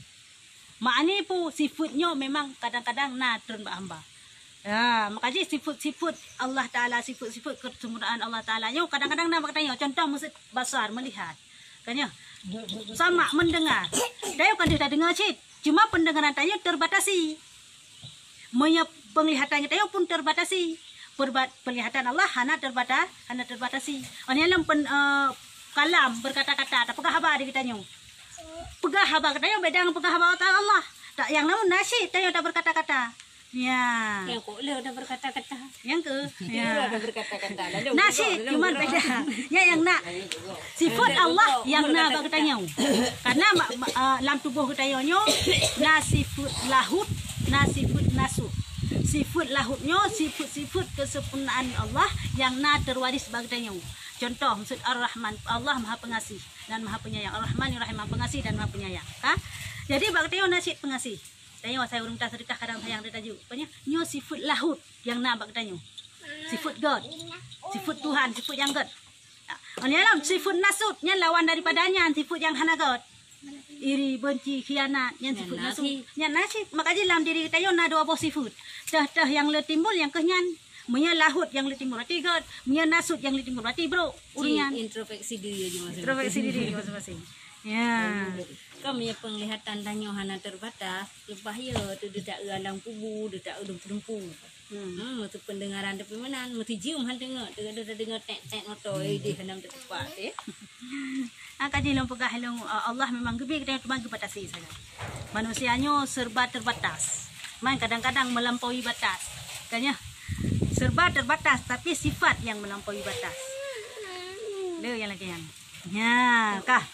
Ma'ani pu sifatnya memang kadang-kadang na turun hamba. Ya, makanya sifat-sifat Allah Taala sifat-sifat kesempurnaan Allah Taala nyo kadang-kadang nak tanya contoh musik basar melihat. Kanya sama mendengar. Dia kan tidak dengar cik. Cuma pendengaran tanya terbatasi. Penglihatannya tanya pun terbatasi. Penglihatan Allah hana terbatasi. Ini dalam kalam berkata-kata. Tak pegah haba dia tanya. Pegah haba katanya beda dengan pegah haba Allah. Tak yang namun nasi tanya tak berkata-kata. Ya. Yang kok le udah berkata-kata. Yang ke? Ya. Udah berkata-kata. Nasi cuma beda. Ya yang nak sifat Allah yang nak bagi tanya. Karena dalam tubuh kita nyo nasifut lahut, nasifut nasuk. Sifat lahutnya sifat kesempurnaan Allah yang na terwaris bagi tanya. Contoh maksud Ar-Rahman, Allah Maha Pengasih dan Maha Penyayang. Ar-Rahman Ar-Rahim Maha Pengasih dan Maha Penyayang. Jadi bagi tanya nasi pengasih. Tanya saya urung tak sedekah kadang sayang dia tajuk. Pokoknya nyo sifat lahut yang nampak tanya. Sifat God. Sifat Tuhan, sifat yang God. Ini dalam sifat nasut yang lawan daripadanya sifat yang hana God. iri, benci, khianat, yang sifat nafsu, yang nasi. Makanya dalam diri kita yo na dua buah sifat. Dah yang le timbul yang kenyan, punya lahut yang le timbul berarti god, punya nasut yang le timbul berarti bro. Urunan introspeksi diri aja masing-masing. introspeksi diri masing-masing. Ya. Kau punya penglihatan tanya hana terbatas, bahaya tu dia tak alang pubu, dia tak dempu. Mesti pendengaran tapi mana, mesti cium han dengar, dia dengar tek motor dia hendak tepat Kaji long pegah long Allah memang gebi kita cuma batasi saja. Manusianya serba terbatas. Main kadang-kadang melampaui batas. Kayaknya serba terbatas tapi sifat yang melampaui batas. Le yang lagi yang. Ya, kah.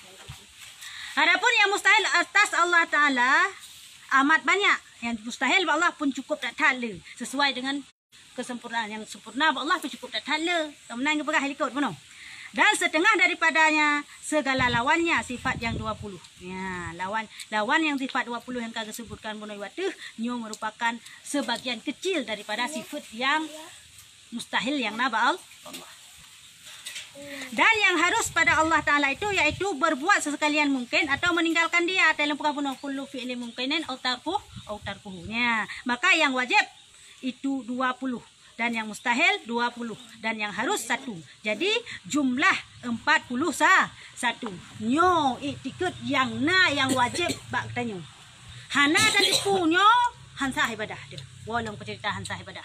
Adapun yang mustahil atas Allah Taala amat banyak. Yang mustahil Allah pun cukup tak tahu sesuai dengan kesempurnaan yang sempurna Allah pun cukup tak tahu. Kemenang ke pegah ikut benar. Dan setengah daripadanya segala lawannya sifat yang 20. Ya, lawan yang sifat 20 yang kagak sebutkan bunoi watuh nyo merupakan sebagian kecil daripada sifat yang mustahil yang nabal Allah. Dan yang harus pada Allah Taala itu yaitu berbuat sesekalian mungkin atau meninggalkan dia dalam perkara kullu fi'li mungkinin au tarkuhunya. Maka yang wajib itu 20. Dan yang mustahil 20 dan yang harus 1. Jadi jumlah 41. Nyo iktikad yang na yang wajib bak tanyo. Hana tadi punyo hansa ibadah dia. Walau cerita hansa ibadah.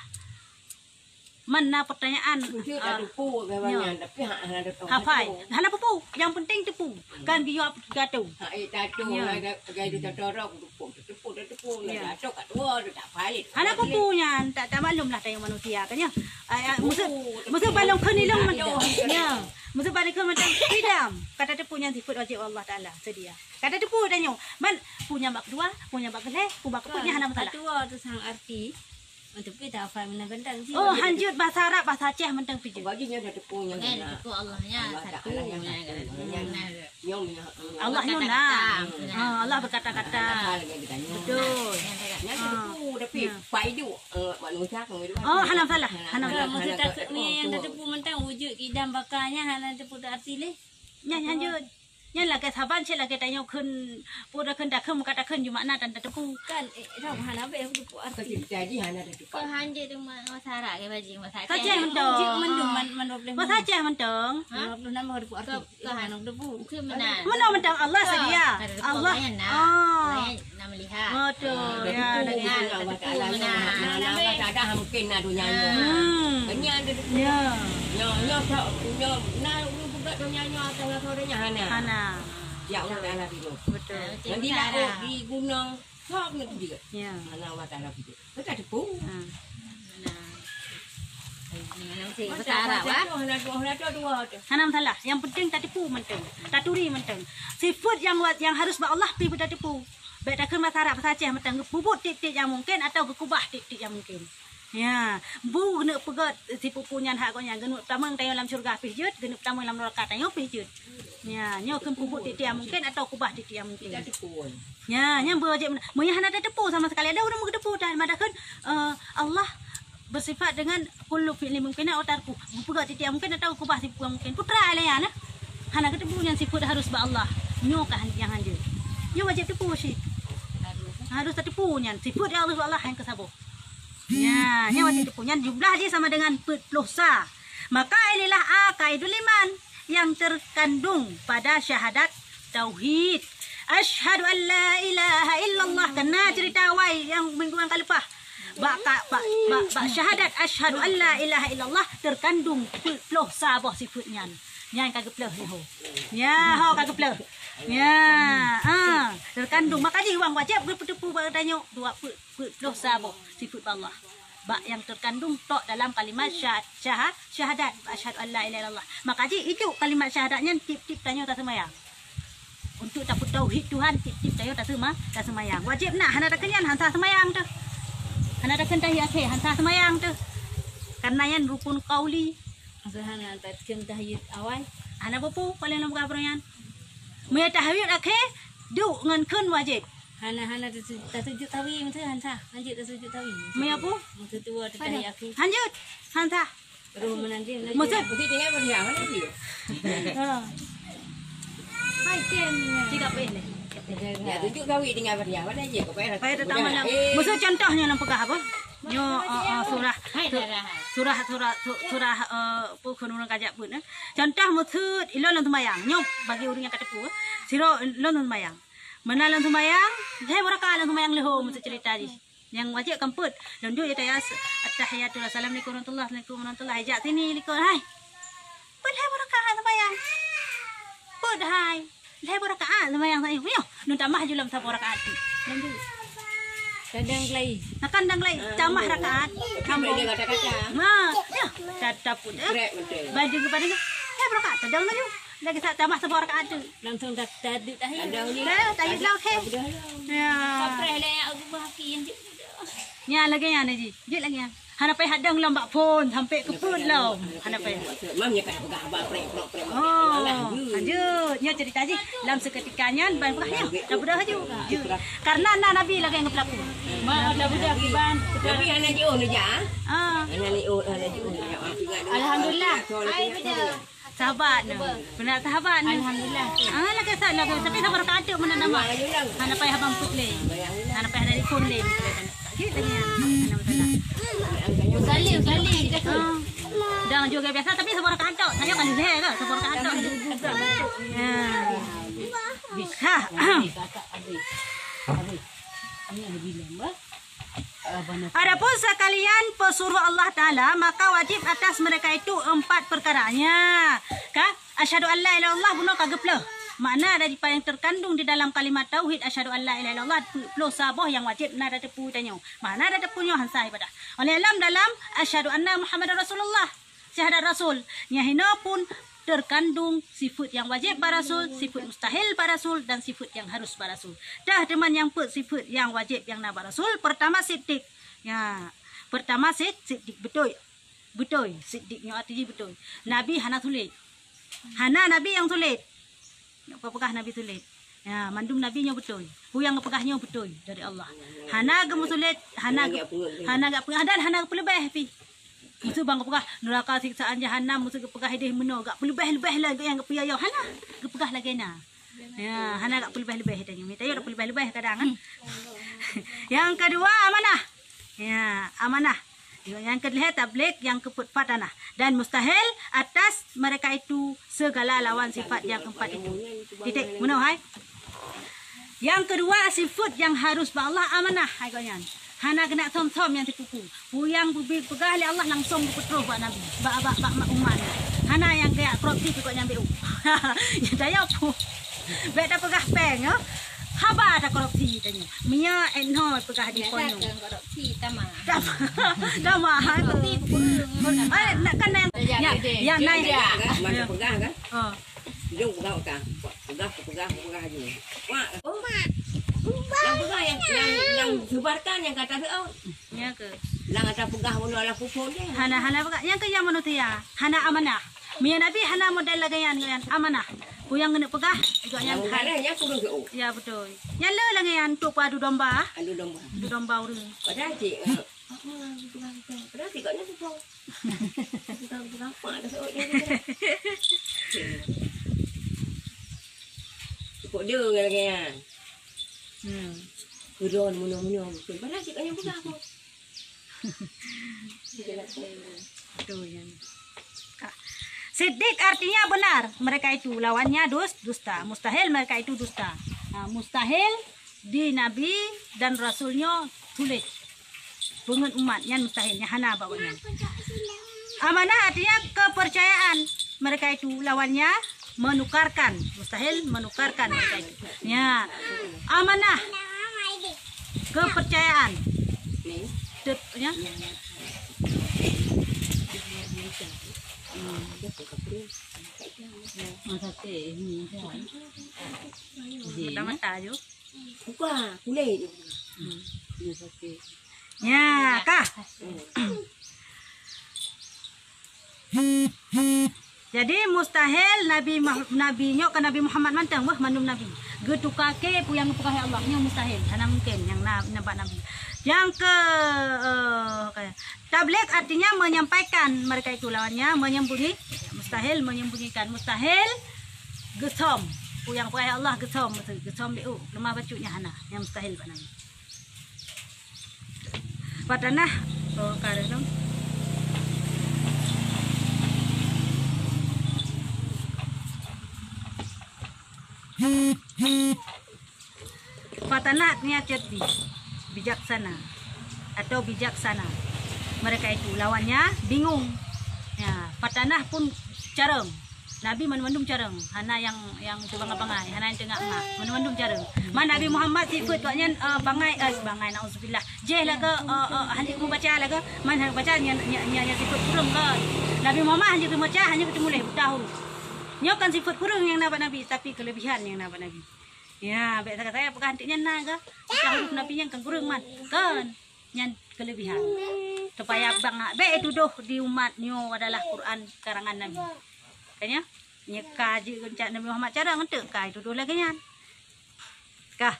Mana pertanyaan? Hafai. Hana pupu. Yang penting tepu. Kan dia gato. Hana pupunya tak maklum lah tayang manusia kan ya. Musuh balong kenilong macam. Ya. Musuh balik ke macam hidam. Kata tepunya sifat wajib Allah Taala sedia. Kata tepu danyo. Man punya bak dua, punya bak le, punya hana masalah. Dua tu sang arti. Untuk kita apa mana bentang sih? Oh, hanjut bahasa Arab, bahasa Aceh mentang pijut. Baginya ada tepunya. Tepu Allahnya satu. Allahnya nah. Allah berkata-kata. Betul. Tapi paidu manusia Oh, hanam salah. Hanam salah. Maksud takut ni yang tepu mentang wujud idam bakarnya hana tepu tak arti leh. Nya hanjut. Nya lah ke saban cek lah ke tanya kun pada kun dak kun kata kun cuma na dan tepu. Kan dah hana be tepu arti. jadi hana ada tepu. Kau hanje tu masyarakat ke bajing masyarakat. Aceh mentong. Mendung Bahasa Aceh mentong. Mendung nama tepu arti. Kau hana tepu. Ke mana? Mana mentong Allah sedia. Allah. Oh. Nak melihat. Betul. Ya, lagi. Ada mungkin ada nyanyi. Banyak ada. Ya. Nyo budak nyanyi tengah sorenya hana. Ya Allah Taala itu. Betul. Nanti nak di gunung sok nak juga. Ya. Allah Taala itu. Kita tepu. Bahasa Arab Hanam salah. Yang penting tak tipu menteng. Tak turi menteng. Sifat yang harus ba Allah pi pada tipu. Baik tak bahasa Arab bahasa Aceh menteng puput titik yang mungkin atau gekubah titik yang mungkin. Ya, bu nak pegat si pupunyan hak konya genuk tamang tayo dalam syurga pijut, genuk tamang dalam neraka tayo pijut. Ya, nyo kem puput titik yang mungkin atau kubah titik yang mungkin. Ya, nya berwajib monya hana ada tepu sama sekali. Ada orang mengedepu dan madakan Allah bersifat dengan kullu fi'li mungkin atau tarku. Pegat titik yang mungkin atau kubah titik yang mungkin. Putra alaya nah. Hana ketepu yang sifat harus ba Allah. Nyo kah yang hanje. Nyo wajib tepu sih. Harus tertipu nya sifat yang harus Allah yang kesabo. Ya, nya wajib punya jumlah dia sama dengan plosa. Maka inilah akaidul iman yang terkandung pada syahadat tauhid. Asyhadu an la ilaha illallah kena cerita wai yang minggu yang kalepah. Bak syahadat asyhadu an la ilaha illallah terkandung plosa boh sifatnya. Nya kagak pleh ni ho. Ya, ho kagak pleh. Ya, terkandung makanya uang wajib bertepu bertanya dua dosa boh sifat Allah. Bak yang terkandung tok dalam kalimat syahadat asyhadu an la ilaha illallah. Makanya itu kalimat syahadatnya tip-tip tanya tak semayang. Untuk dapat tauhid Tuhan tip-tip tanya tak semayang. Wajib nak hana tak kenyan hansa semayang tu. Hana tak kentai akhir hansa semayang tu. Karena yang rukun qauli. Hana tak tahiyud awal. Hana pupu paling nombor kabarnya. Maya tahiyud akhir duk ngan kun wajib. Hana tersujud tawi mesti hansa. Lanjut tersujud tawi. Maya pu? Mesti tua tahiyud akhir. Lanjut. Hansa. Terus menanti. Mesti tinggal beriang lagi. Hai kem. Tiga peleh. Ya tunjuk kawin dengan dia. Mana je kau payah. Payah datang mana. Maksud contohnya nang pegah apa? Nyo surah pukun orang kajak pun. Contoh maksud ilon lan tumayang. Nyo bagi orang yang kata pu. Siro ilon tumayang. Mana lan tumayang? Saya beraka lan tumayang leho maksud cerita je. Yang wajib kamput. Dan dia tanya at-tahiyatul assalamualaikum warahmatullahi ajak sini likon hai. Padahal beraka lan tumayang. Padahal saya berakaat lumayan saya. Yo, nun tambah julam sa berakaat. Lanjut. Kadang lagi. Nak kandang lagi tambah rakaat. Kamu dia kata-kata. Nah, ya, tetap pun. Baju kepada saya berakaat. Kadang lagi. Lagi tak tambah sa berakaat tu. Langsung dah tadi dah. Ada ni. Tadi dah okey. Ya. Sampai le aku bahaki yang Nya lagi nya ni. Jut lagi nya. Hana pai hadang lambak pun sampai ke pun lah. Hana pai. Mamnya kat pegah abak prek. Oh, lanjut. Nya cerita je. Dalam seketikanya ban pegahnya. Dah budak aja. Karena Nabi lagi yang berlaku. mak dah budak ban. Tapi anak je on aja. Anak ni on anak je on. Alhamdulillah. Ai betul. Sahabat ni. Benar sahabat ni. Alhamdulillah. Lagi sahabat lagi. Tapi sabar kata mana nama. Hana pai habang putle. Hana pai dari pun le. Gitu lagi. Salim. Jangan juga biasa tapi sabar kata. Saya kan dia ke sabar kata. Ya. Bisa. Adapun sekalian pesuruh Allah Ta'ala, maka wajib atas mereka itu 4 perkaranya. Asyhadu an la ilaha illallah bunuh kageplah. Makna daripada yang terkandung di dalam kalimat tauhid asyhadu an la ilaha illallah puluh sabah yang wajib na ada tepu tanya. Mana ada tepunya hansa ibadah. Oleh dalam asyhadu anna Muhammadar Rasulullah. Syahadat Rasul. Nyahina pun terkandung sifat yang wajib para rasul, sifat mustahil para rasul dan sifat yang harus para rasul. Dah teman yang sifat yang wajib yang na para rasul. Pertama siddiq. Ya. Pertama siddiq betul. Betul. Siddiqnya artinya betul. Nabi hana tulis. Hana Nabi yang tulis. Pegah Nabi tulis. Ya, mandum Nabi nya betul. Yang pegahnya betul dari Allah. Hana gemu tulis, hana gak pegah dan hana pelebih pi. Musuh bang pegah neraka siksaan jahanam musuh pegah idih meno gak pelebih-lebih lagi yang piyaya hana pegah lagi na. Ya, hana gak pelebih-lebih tanya. Minta yo pelebih-lebih kadang kan. Yang kedua amanah. Ya, amanah. Yang kedua tabligh, yang keempat tanah dan mustahil atas mereka itu segala lawan sifat yang keempat itu. Titik. Mana hai? Yang kedua sifat yang harus ba Allah amanah hai kanyan. Hana kena som-som yang tipuku. Yang pegah oleh Allah langsung berpetroh buat Nabi. Ba umat. Hana yang kayak korupsi juga nyambi. Ya daya apa? Bek dah pegah peng ya. Haba ada korupsi tanya. Mia enho pegah di kono. Korupsi tamah. Tamah korupsi. Nak kan yang naik. Mana pegah kan? Oh. Jom pegah kan. Pegah aja. Wah. Yang pegah yang sebarkan yang kata tu. Ya ke. Lang ada pegah mula lah pukul dia. Hana pegah. Yang ke yang manusia. Hana amanah. Mia Nabi hana model lagi yang amanah. Yang kena pegah juga yang yang kurang ke. Ya betul. Yang le lagi yang untuk padu domba. Adu domba. Adu domba urang. Padahal cik. Padahal cik katnya tu. Berapa dah seorang dia. Kok dia lagi yang. Kurang munyong. Padahal cik katnya pegah apa. Betul yang. Siddiq artinya benar. Mereka itu lawannya dusta. Mustahil mereka itu dusta. Nah, mustahil di Nabi dan Rasulnya tulis. Bungun umatnya mustahilnya hana bawanya. Amanah artinya kepercayaan. Mereka itu lawannya menukarkan. Mustahil menukarkan mereka itu. Ya. Amanah. Kepercayaan. Ya. Mata je. Buka, kulit. Ya, kah? Jadi mustahil Nabi nyok ke Nabi Muhammad mantang wah mandum Nabi. Getu kake puyang pegah Allah nya mustahil. Karena mungkin yang nampak Nabi. Yang ke tabligh artinya menyampaikan, mereka itu lawannya menyembunyi, mustahil menyembunyikan, mustahil gesom. yang perai Allah gesom dia lemah bacuknya hana yang mustahil pak Nabi. Patanah kadang Patanah artinya cerdik, bijaksana atau bijaksana. Mereka itu lawannya bingung. Ya, patanah pun careng. Nabi menmandum careng. Hana yang bangai-bangai, hana yang tengah ngah, menmandum careng. Man Nabi Muhammad sifat katnya bangai nauzubillah. Je laga hanya ku baca laga, man baca nya sifat kurang kan. Nabi Muhammad hanya ku baca hanya ketemu leh tahu. Nya kan sifat kurang yang Nabi tapi kelebihan yang Nabi. Ya, baik kata apakah antiknya naga? Tahu Nabi yang kan kurang man. Kan yang kelebihan. Supaya bang baik tuduh di umatnya adalah Quran karangan Nabi. Kayaknya nyeka je kencak Nabi Muhammad cara ngentek kai tuduh lagi nyan. Kah.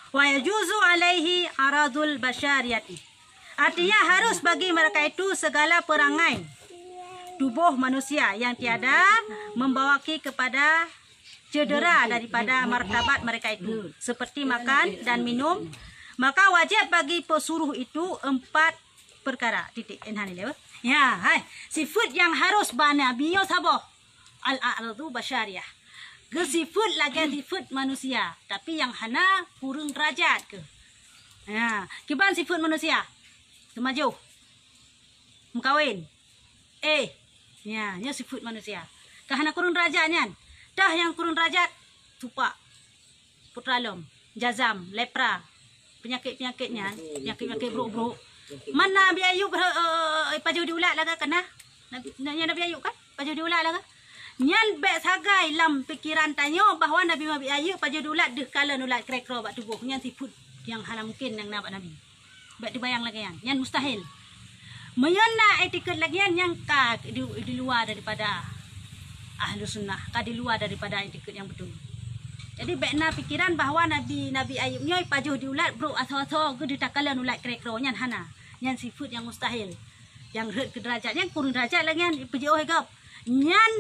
Wa yajuzu alaihi aradul basyariyati. Artinya harus bagi mereka itu segala perangai tubuh manusia yang tiada membawaki kepada cedera daripada martabat mereka itu, seperti makan dan minum. Maka wajib bagi pesuruh itu 4 perkara. Titik enhani lewa. Ya, hai. Sifat yang harus bana biyo sabo al-a'radu basyariyah. Ke sifat lagi sifat manusia, tapi yang hana kurang derajat ke. Ya, kiban sifat manusia. Kemaju. Mengkawin. Ya, nya sifat manusia. Kahana kurang derajatnya. Dah yang kurang derajat tupak. Putralom, jazam, lepra. Penyakit-penyakitnya, penyakit buruk-buruk. Mana Nabi Ayub paju diulat laga kena? Nabi Ayub kan paju diulat laga. Nyan bek sagai lam pikiran tanyo bahawa Nabi Ayub paju diulat deh kala nulat krekro bak tubuh. Nyan sifut yang halam mungkin yang nampak Nabi. Bek dibayang lagi yang mustahil. Menyana etiket lagi yang ka di luar daripada ahlu sunnah, ka di luar daripada etiket yang betul. Jadi bekna pikiran bahawa Nabi Ayub nyoy pajuh diulat bro atau ke ditakalan ulat krekro nyan hana. Nyan sifat yang mustahil. Yang red ke derajat yang kurang derajat lagi nyan pergi gap. Nyan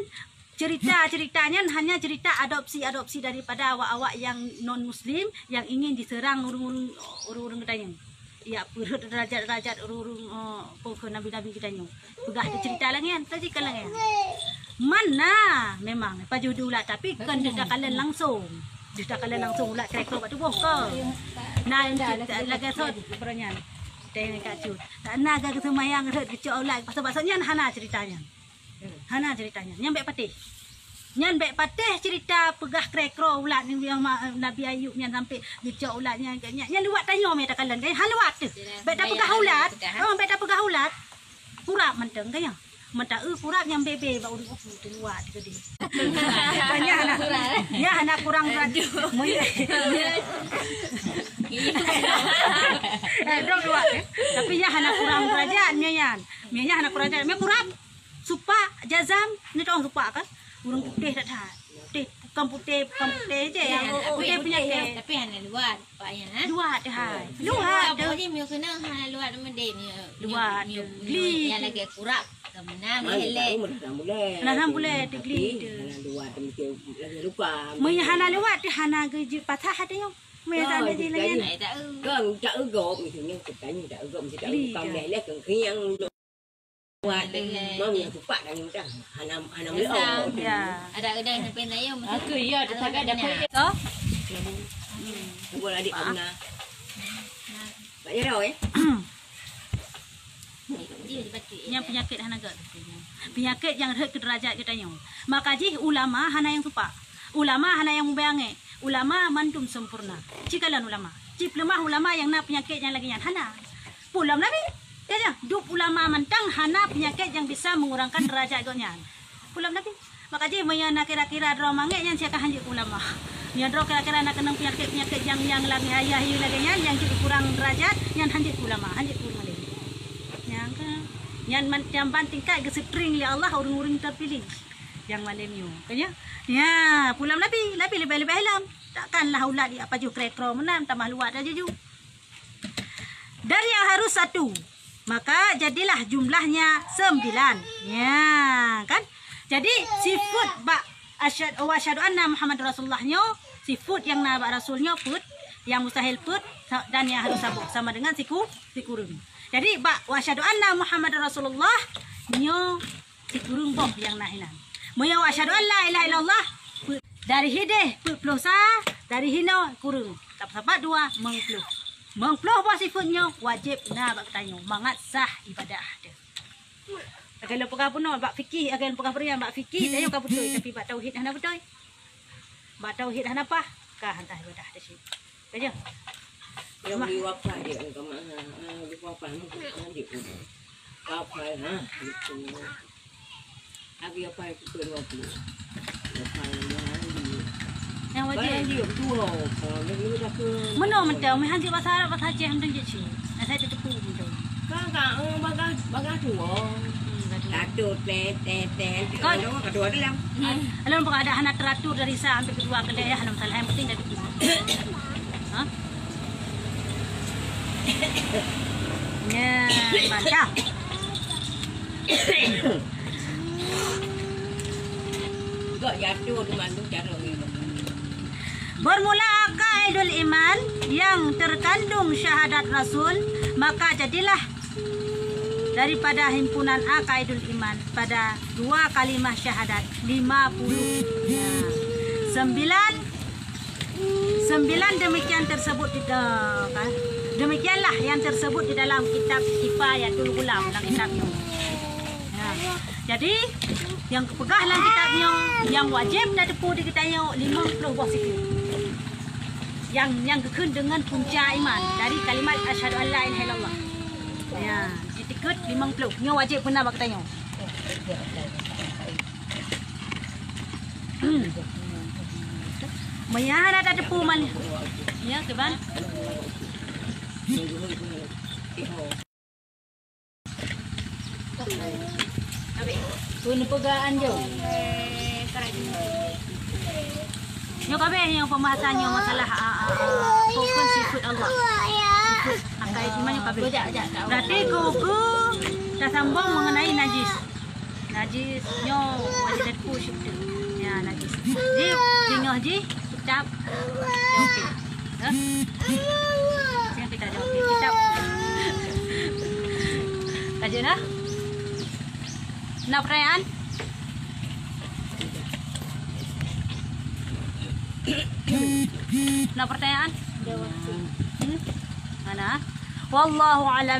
cerita-ceritanya hanya cerita adopsi daripada awak-awak yang non muslim yang ingin diserang urung-urung katanya. Ya perut derajat-derajat urung ke nabi-nabi kitanya. Pegah cerita lagi kan, tajikan lagi. Mana memang pajuh diulat tapi kan ditakalan langsung. Ditakalan langsung ulat krekro batu boh ke. Nah lagi sot peranyan. Tengok kat cut. Tak naga ke semayang red kecok ulat pasal-pasalnya hana ceritanya. Hana ceritanya. Nyambek patih. Nyan bek patih cerita pegah krekro ulat ni yang Nabi Ayub nyan sampai kecok ulatnya. Nyan luat tanya me takalan kan. Han luat tu. Bek dah pegah ulat. Bek dah pegah ulat. Kurap menteng kaya. Mata kurap yang bebe bau di luar di gede. Banyak anak kurang. Ya anak kurang rajin. Dong luar. Tapi ya anak kurang rajinnya yan. Mianya anak kurang rajin. Me kurap. Supa jazam ni tong supa kan. Urang putih tak dah. Putih je yang putih punya ke. Tapi hanya luar paknya nah. Luar dah. Luar dah. Jadi mio kena hanya luar mende ni. Luar. Gli. Yang lagi kurap. Kemana melek. Nah boleh digli. Luar lagi lupa. Maya hana lewat dia hana geji patah ada yang. Maya tak ada lagi. Kan tak gom misalnya katanya tak gom tidak bukan melek kan yang buat mau yang cepat dan mudah hana melek. Ya. Ada kedai sampai nayo. Aku ya tak ada dapat. So. Buat adik Amna. Tak ya dah Yang penyakit hana ke. Penyakit yang ke derajat katanya. Maka ji ulama hana yang supa. Ulama hana yang membayangi. Ulama mandum sempurna. Cikalan ulama. Cip lemah ulama yang nak penyakit yang lagi yang hana. Pulam Nabi. Dia dup ulama mantang hana penyakit yang bisa mengurangkan derajat gonya. Pulam Nabi. Maka ji mayana kira-kira romange yang siapa hanjik ulama. Yang dro kira-kira nak kena penyakit yang lagi ayah lagi yang jadi kurang derajat yang hanjik ulama, hanjik ulama. Yang banting kat gesepring li Allah orang-orang terpilih yang malam ni kanya ya pulang Nabi lebih alam takkanlah ulat dia apa ju krekro menam tambah luat aja ju dari yang harus 1 maka jadilah jumlahnya 9 ya kan Jadi sifat bak asyhadu anna Muhammad Rasulullahnya, sifat yang na bak rasulnya put, yang mustahil put dan yang harus sabuk sama dengan sikurung. Jadi bak asyhadu anna Muhammad Rasulullah nyo sikurung boh yang nahinan. Moya asyhadu an la ilaha illallah dari hideh puluh sah, dari hino kurung. Sabat dua mengpuluh. Mengpuluh boh sifatnya wajib na bak tanya mangat sah ibadah dia. Kalau pegah pun bak fikih, akan pegah perian bak fikih, tayo ka betul tapi bak tauhid hana betul. Bak tauhid hana apa? Ka hantah ibadah dah sih. Kaja. Yang diwakil dia ke mana? Diwakil dia pun. Wakil itu. Abi apa itu ke-20? Wakil Yang wajib. Dia dua. Kalau dah ke Mana mentau meh hanti pasal pasal je hendak je ci. Saya tepu mentau. Kakak baga dua. Satu kedua dalam. Alun pengada hana teratur dari sa sampai kedua kedai hana masalah yang penting dari kita. Ha? Ya, baca. Gak jatuh di mana cara ini. Bermula akaidul iman yang terkandung syahadat Rasul, maka jadilah daripada himpunan akaidul iman pada dua kalimah syahadat 50. Nah, 9 demikian tersebut demikianlah yang tersebut di dalam kitab Kifayatul Ghulam dalam kitabnya. Nah, jadi yang kepegah dalam kitabnya yang wajib dah tepu di kitabnya 50 buah sikit. Yang kekun dengan punca iman dari kalimat asyhadu an la ilaha illallah. Ya, ditikut 50. Nya wajib benar bak tanya. Mayah ada tepu man. Ya, keban. Pun pegaan jo. Nyo kabeh yang pembahasannya masalah hukum sifat Allah. Sifat akaid iman nyo kabeh. Berarti kuku dah sambung mengenai najis. Najis nyo wajib tepu syukur. Ya najis. Ji tinggal ji ucap okey. Ha? Yang kita jawab kitab. Kajian dah? Nak pertanyaan? Nak pertanyaan? Jawab. Mana? Wallahu alam.